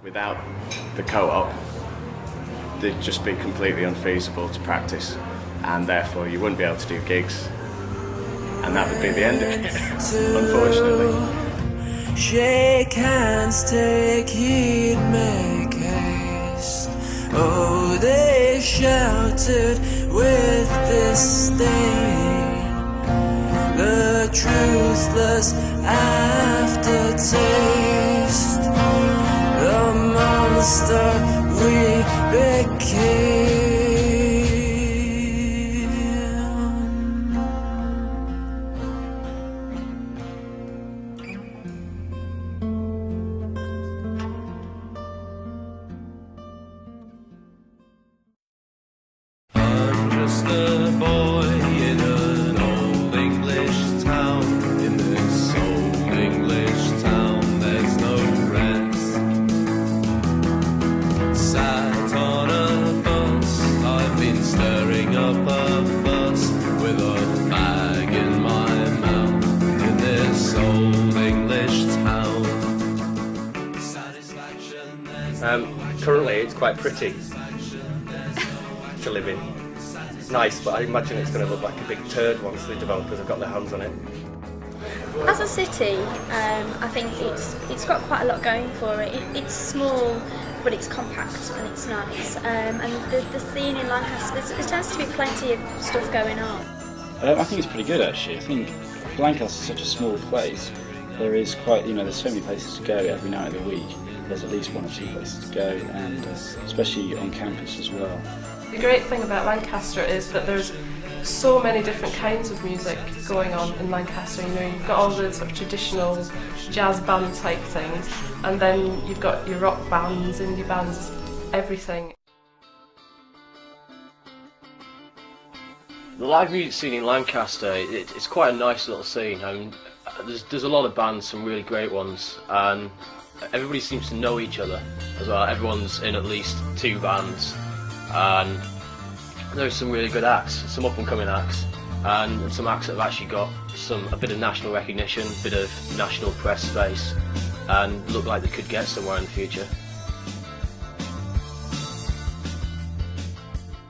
Without the co-op, they'd just be completely unfeasible to practice, and therefore you wouldn't be able to do gigs, and that would be the end of it, unfortunately. Shake hands, take heed, make haste. Oh, they shouted with disdain, the truthless aftertaste, the monster we became. I'm just a boy in an old English town. In this old English town there's no rest. Sat on a bus, I've been stirring up a fuss with a bag in my mouth. In this old English town, satisfaction there's Currently it's quite pretty to live in. It's nice, but I imagine it's going to look like a big turd once the developers have got their hands on it. As a city, I think it's got quite a lot going for it. It's small, but it's compact and it's nice. And the scene in Lancaster, there tends to be plenty of stuff going on. I think it's pretty good actually. I think Lancaster's such a small place. There is quite, there's so many places to go every night of the week. There's at least one or two places to go, and especially on campus as well. The great thing about Lancaster is that there's so many different kinds of music going on in Lancaster. You've got all the sort of traditional jazz band type things, and then you've got your rock bands, indie bands, everything. The live music scene in Lancaster, it's quite a nice little scene. I mean, there's a lot of bands, some really great ones, and everybody seems to know each other as well. Everyone's in at least two bands, and there's some really good acts, some up and coming acts, and some acts that have actually got a bit of national recognition, a bit of national press space, and look like they could get somewhere in the future.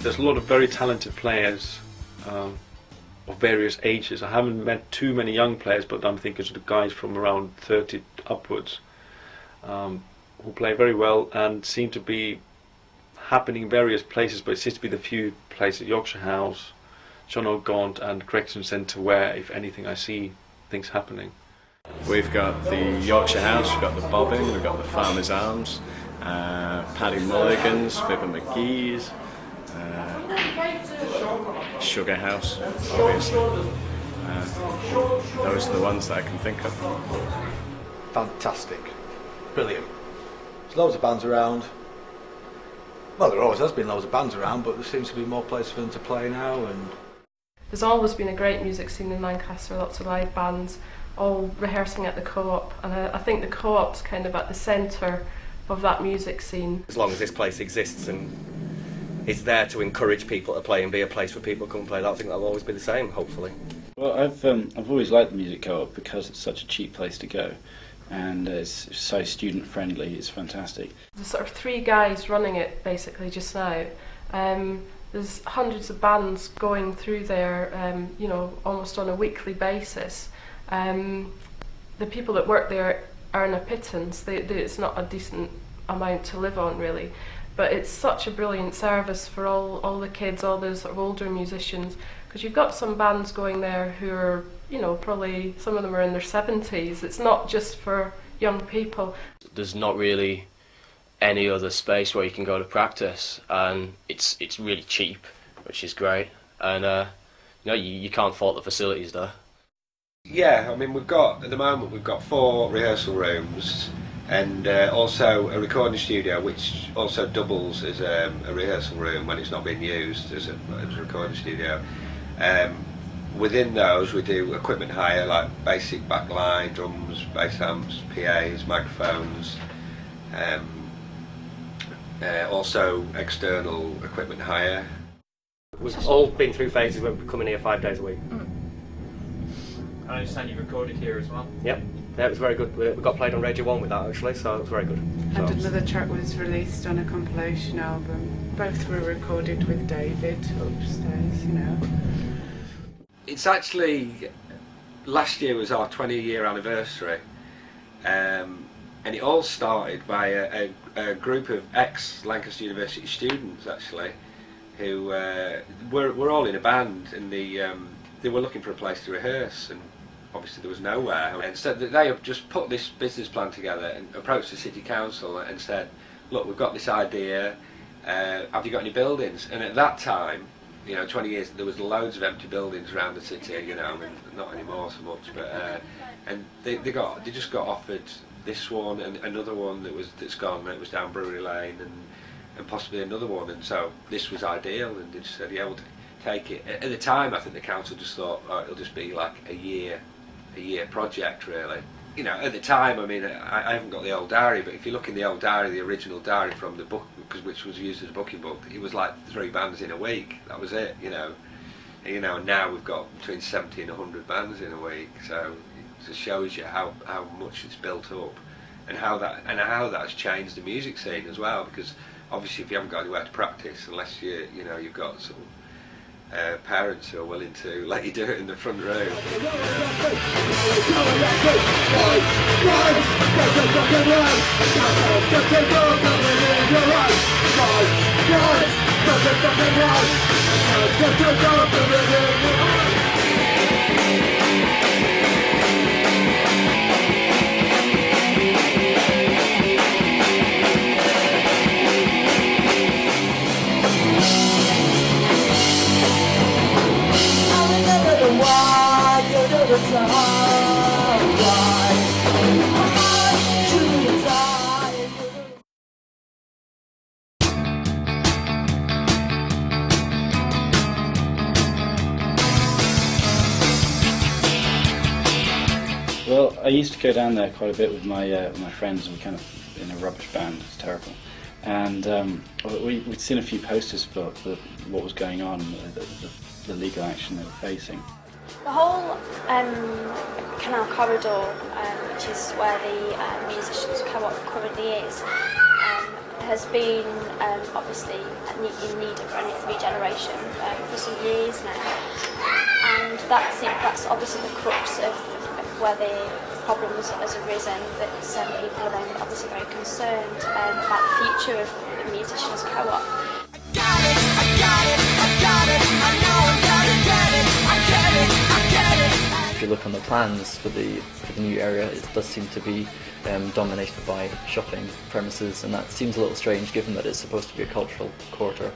There's a lot of very talented players of various ages. I haven't met too many young players, but I'm thinking of the guys from around 30 upwards who play very well and seem to be happening in various places, but it seems to be the few places, Yorkshire House, John O'Gaunt and Correction Centre, where, if anything, I see things happening. We've got the Yorkshire House, we've got the Bobbin, we've got the Farmer's Arms, Paddy Mulligan's, Fibber McGee's, Sugar House, obviously. Those are the ones that I can think of. Fantastic. Brilliant. There's loads of bands around. Well, there always has been loads of bands around, but there seems to be more places for them to play now. And There's always been a great music scene in Lancaster, lots of live bands, all rehearsing at the Co-op, and I think the Co-op's kind of at the centre of that music scene. As long as this place exists and it's there to encourage people to play and be a place where people come and play, I think that'll always be the same, hopefully. Well, I've always liked the Music Co-op because it's such a cheap place to go, and it's so student friendly. It's fantastic. There's sort of three guys running it basically just now. There's hundreds of bands going through there, almost on a weekly basis. The people that work there earn a pittance. It's not a decent amount to live on, really. But it's such a brilliant service for all the kids, all those sort of older musicians, because you've got some bands going there who are, probably some of them are in their 70s. It's not just for young people. There's not really any other space where you can go to practice, and it's really cheap, which is great, and you can't fault the facilities there. Yeah, I mean at the moment we've got 4 rehearsal rooms and also a recording studio, which also doubles as a rehearsal room when it's not being used as a recording studio. Within those we do equipment hire, like basic backline, drums, bass amps, PAs, microphones, also external equipment hire. We've all been through phases where we're coming here 5 days a week. I understand you recorded here as well? Yep. Yeah, it was very good. We got played on Radio 1 with that actually, so it was very good. And another track was released on a compilation album. Both were recorded with David upstairs, you know. It's actually, last year was our 20-year anniversary, and it all started by a group of ex-Lancaster University students actually, who were all in a band, and they were looking for a place to rehearse, and obviously there was nowhere, and so they have just put this business plan together and approached the city council and said, look, we've got this idea, have you got any buildings? And at that time, you know, 20 years, there was loads of empty buildings around the city, you know, I mean, not anymore so much, but and they just got offered this one and another one that's gone. It was down Brewery Lane, and possibly another one, and so this was ideal, and they just said, yeah, we'll take it. At the time, I think the council just thought, oh, it'll just be like a year project, really. You know, at the time, I mean, I haven't got the old diary, but if you look in the old diary, the original diary from the book, which was used as a booking book, it was like 3 bands in a week. That was it, you know. And, you know, now we've got between 70 and 100 bands in a week, so it just shows you how much it's built up, and how that's changed the music scene as well. Because obviously, if you haven't got anywhere to practice, unless you've got sort of parents who are willing to let you do it in the front room. Well, I used to go down there quite a bit with my friends, and we kind of in a rubbish band. It's terrible. And we'd seen a few posters for what was going on, the legal action they were facing. The whole canal corridor, which is where the Musicians Co-op currently is, has been obviously in need of regeneration for some years now, and that's obviously the crux of where the problems has arisen, that people are then obviously very concerned about the future of the Musicians Co-op. If you look on the plans for the new area, it does seem to be dominated by shopping premises, and that seems a little strange given that it's supposed to be a cultural quarter.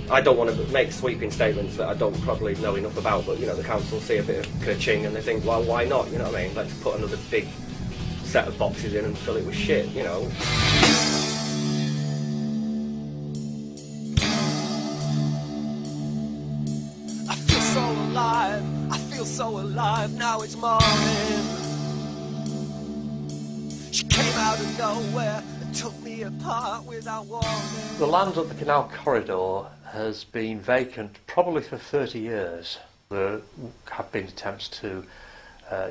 I don't want to make sweeping statements that I don't probably know enough about, but you know, the council see a bit of ka-ching and they think, well, why not? You know what I mean? Let's put another big set of boxes in and fill it with shit, you know. I feel so alive, now it's morning. She came out of nowhere and took me apart without warning. The land of the canal corridor has been vacant probably for 30 years. There have been attempts to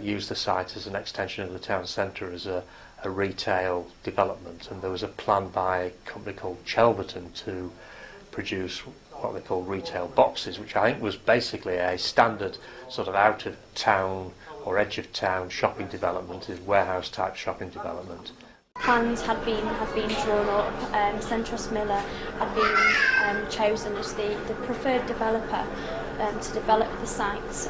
use the site as an extension of the town centre as a retail development, and there was a plan by a company called Chelverton to produce what they call retail boxes, which I think was basically a standard sort of out of town or edge of town shopping development, is warehouse type shopping development. Plans had been drawn up. Centros Miller had been chosen as the preferred developer to develop the site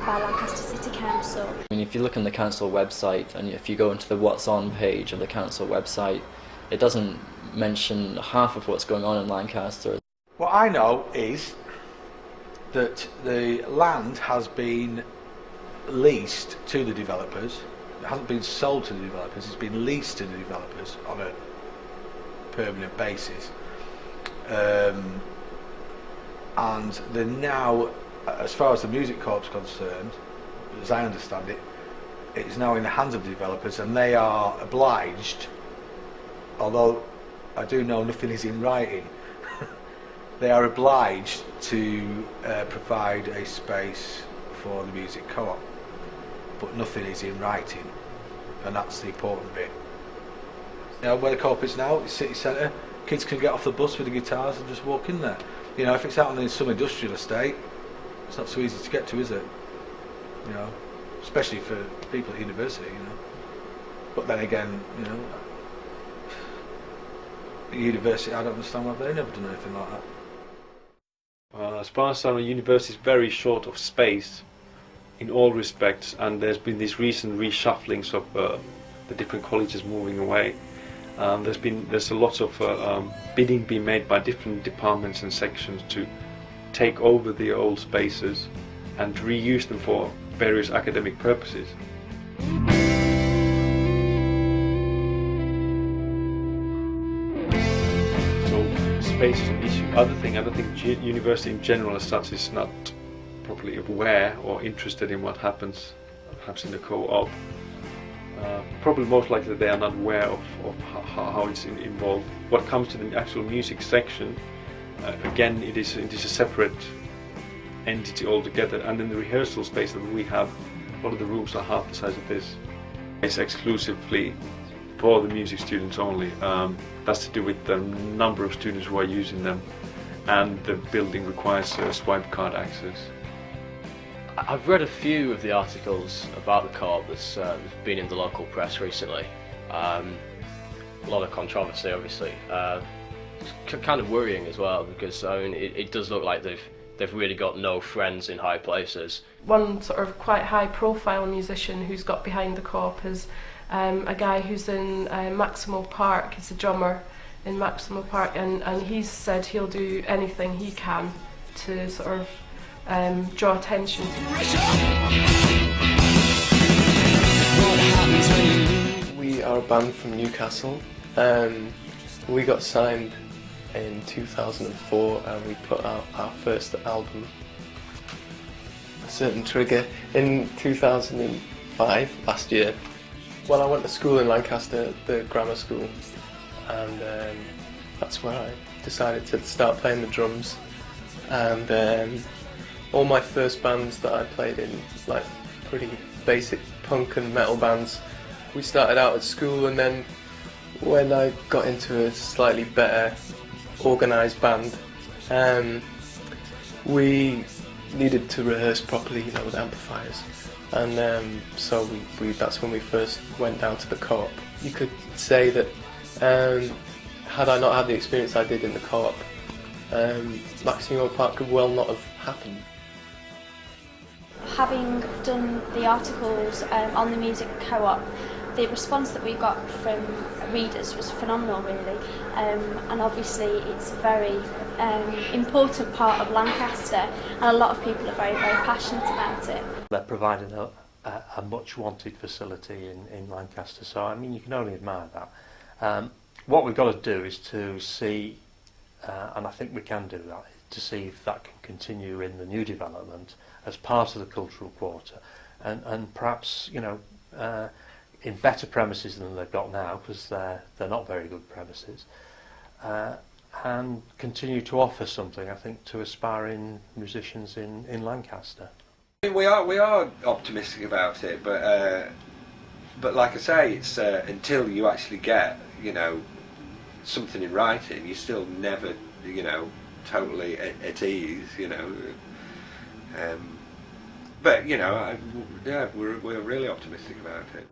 by Lancaster City Council. I mean, if you look on the council website, and if you go into the What's On page of the council website, it doesn't mention half of what's going on in Lancaster. What I know is that the land has been leased to the developers. It hasn't been sold to the developers, it's been leased to the developers on a permanent basis. And they're now, as far as the Music Co-op is concerned, as I understand it, it's now in the hands of the developers, and they are obliged, although I do know nothing is in writing, they are obliged to provide a space for the Music Co-op, but nothing is in writing. and that's the important bit. You know, where the co-op is now, it's city centre, kids can get off the bus with the guitars and just walk in there. You know, if it's out on some industrial estate, it's not so easy to get to, is it? You know, especially for people at university, you know. But then again, you know, at university, I don't understand why they've never done anything like that. As far as I know, university is very short of space in all respects, and there's been these recent reshufflings of the different colleges moving away. There's a lot of bidding being made by different departments and sections to take over the old spaces and reuse them for various academic purposes. Space is an issue. Other thing, I don't think university in general as such is not properly aware or interested in what happens, perhaps in the co-op. Probably most likely they are not aware of how it's involved. What comes to the actual music section, again, it is a separate entity altogether. And in the rehearsal space that we have, a lot of the rooms are half the size of this. It's exclusively for the music students only. That's to do with the number of students who are using them, and the building requires swipe card access. I've read a few of the articles about the co-op that's been in the local press recently. A lot of controversy, obviously. It's kind of worrying as well, because I mean, it does look like they've really got no friends in high places. One sort of quite high-profile musician who's got behind the co-op is a guy who's in Maximo Park. He's a drummer in Maximo Park, and he's said he'll do anything he can to sort of draw attention. We are a band from Newcastle. We got signed in 2004 and we put out our first album, A Certain Trigger, in 2005, last year. Well, I went to school in Lancaster, the grammar school, and that's where I decided to start playing the drums. And all my first bands that I played in, like pretty basic punk and metal bands, we started out at school, and then when I got into a slightly better organised band, we needed to rehearse properly, you know, with amplifiers. And so that's when we first went down to the co-op. You could say that had I not had the experience I did in the co-op, Maximo Park could well not have happened. Having done the articles on the music co-op, the response that we got from readers was phenomenal, really, and obviously it's a very important part of Lancaster, and a lot of people are very, very passionate about it. They're providing a much wanted facility in Lancaster, so I mean you can only admire that. What we've got to do is to see, and I think we can do that, to see if that can continue in the new development as part of the cultural quarter, and perhaps, you know, in better premises than they've got now, because they're not very good premises, and continue to offer something, I think, to aspiring musicians in Lancaster. I mean, we are optimistic about it, but like I say, it's until you actually get, you know, something in writing, you're still never, you know, totally at ease, you know. But you know, we're really optimistic about it.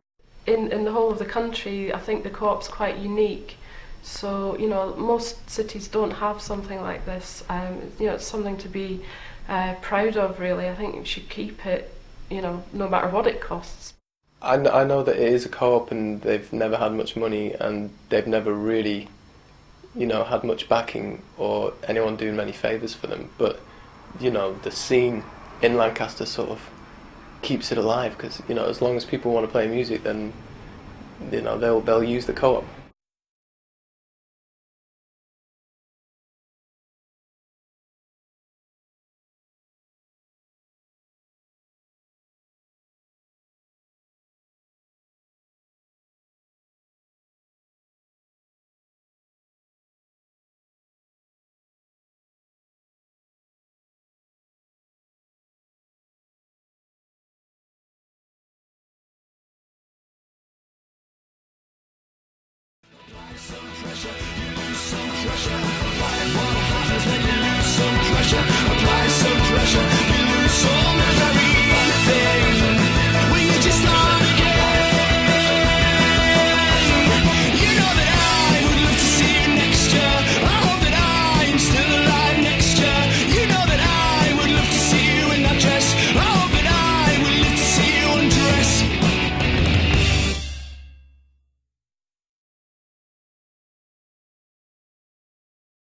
In the whole of the country, I think the co-op's quite unique. So, you know, most cities don't have something like this. You know, it's something to be proud of, really. I think we should keep it, you know, no matter what it costs. I know that it is a co-op and they've never had much money and they've never really, you know, had much backing or anyone doing many favours for them. But, you know, the scene in Lancaster sort of keeps it alive, because, you know, as long as people want to play music, then, you know, they'll use the co-op. What happens when you lose some pressure?